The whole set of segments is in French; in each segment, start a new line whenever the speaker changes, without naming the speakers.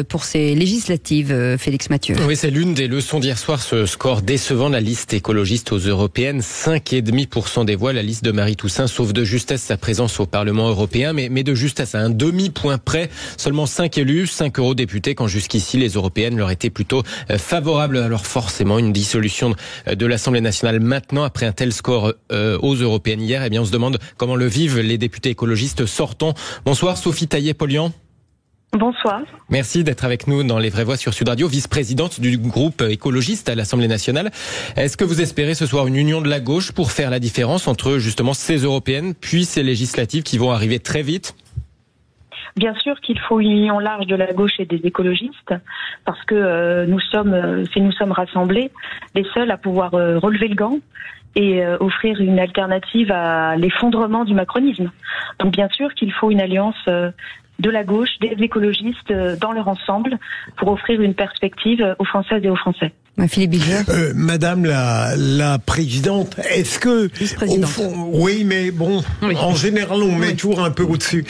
Pour ces législatives, Félix Mathieu.
Oui, c'est l'une des leçons d'hier soir, ce score décevant de la liste écologiste aux européennes. 5,5% des voix, la liste de Marie Toussaint sauve de justesse sa présence au Parlement européen, mais de justesse à un demi-point près. Seulement 5 élus, 5 eurodéputés, quand jusqu'ici les européennes leur étaient plutôt favorables. Alors forcément, une dissolution de l'Assemblée nationale maintenant, après un tel score aux européennes hier, eh bien on se demande comment le vivent les députés écologistes sortants. Bonsoir Sophie Taillé-Polian.
Bonsoir.
Merci d'être avec nous dans Les Vraies Voix sur Sud Radio, vice-présidente du groupe écologiste à l'Assemblée nationale. Est-ce que vous espérez ce soir une union de la gauche pour faire la différence entre justement ces européennes puis ces législatives qui vont arriver très vite ?
Bien sûr qu'il faut une union large de la gauche et des écologistes, parce que nous sommes rassemblés les seuls à pouvoir relever le gant et offrir une alternative à l'effondrement du macronisme. Donc bien sûr qu'il faut une alliance de la gauche, des écologistes dans leur ensemble pour offrir une perspective aux Françaises et aux Français.
Philippe Bilger.
Madame la présidente, est-ce que au fond, oui, mais bon, oui. En général, on met toujours un peu au-dessus.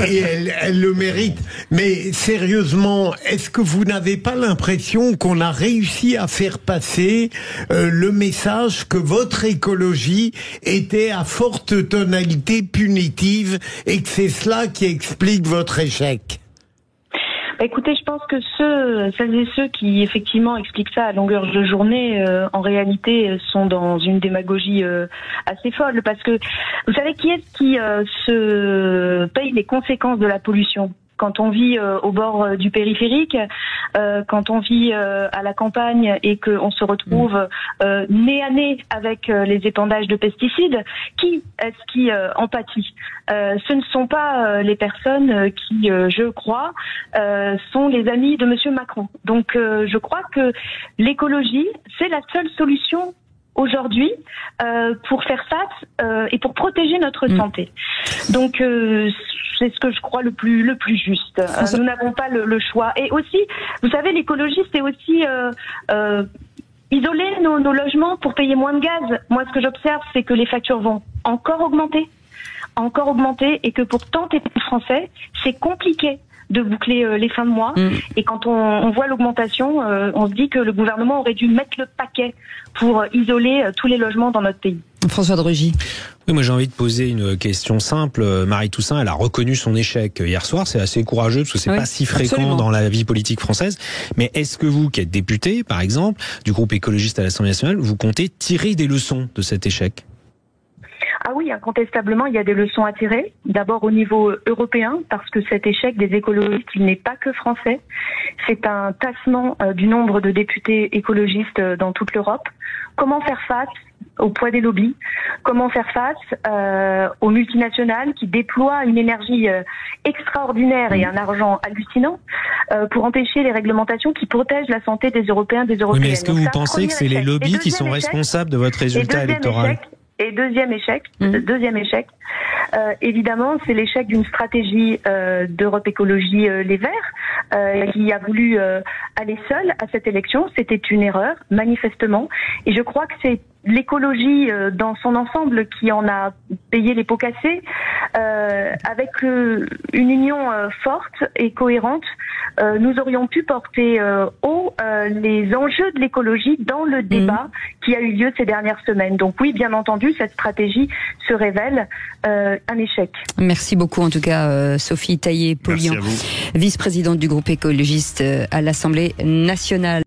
Et elle le mérite. Mais sérieusement, est-ce que vous n'avez pas l'impression qu'on a réussi à faire passer le message que votre écologie était à forte tonalité punitive et que c'est cela qui explique votre échec?
Écoutez, je pense que celles et ceux qui effectivement expliquent ça à longueur de journée, en réalité, sont dans une démagogie assez folle. Parce que vous savez qui est-ce qui se paye les conséquences de la pollution ? Quand on vit au bord du périphérique, quand on vit à la campagne et qu'on se retrouve nez à nez avec les épandages de pesticides, qui est-ce qui en pâtit ? Ce ne sont pas les personnes qui, je crois, sont les amis de Monsieur Macron. Donc je crois que l'écologie, c'est la seule solution aujourd'hui pour faire face et pour protéger notre santé. Donc c'est ce que je crois le plus juste. Nous n'avons pas le choix. Et aussi, vous savez, l'écologie, c'est aussi isoler nos logements pour payer moins de gaz. Moi, ce que j'observe, c'est que les factures vont encore augmenter, et que pour tant et pour Français, c'est compliqué de boucler les fins de mois. Et quand on voit l'augmentation, on se dit que le gouvernement aurait dû mettre le paquet pour isoler tous les logements dans notre pays.
François de Rugy.
Oui, moi j'ai envie de poser une question simple. Marie Toussaint, elle a reconnu son échec hier soir. C'est assez courageux parce que c'est pas si fréquent dans la vie politique française. Mais est-ce que vous, qui êtes député, par exemple, du groupe écologiste à l'Assemblée nationale, vous comptez tirer des leçons de cet échec ?
Ah oui, incontestablement, il y a des leçons à tirer. D'abord au niveau européen, parce que cet échec des écologistes, il n'est pas que français. C'est un tassement du nombre de députés écologistes dans toute l'Europe. Comment faire face au poids des lobbies? Comment faire face aux multinationales qui déploient une énergie extraordinaire et un argent hallucinant pour empêcher les réglementations qui protègent la santé des Européens, des Européennes?
Oui, mais est-ce que vous pensez que c'est les lobbies qui sont responsables de votre résultat électoral?
Et deuxième échec, évidemment, c'est l'échec d'une stratégie d'Europe Écologie Les Verts qui a voulu aller seule à cette élection. C'était une erreur, manifestement. Et je crois que c'est l'écologie dans son ensemble qui en a payé les pots cassés. Avec une union forte et cohérente, nous aurions pu porter haut les enjeux de l'écologie dans le débat qui a eu lieu ces dernières semaines. Donc oui, bien entendu, cette stratégie se révèle un échec.
Merci beaucoup en tout cas Sophie Taillé-Polian, vice-présidente du groupe écologiste à l'Assemblée nationale.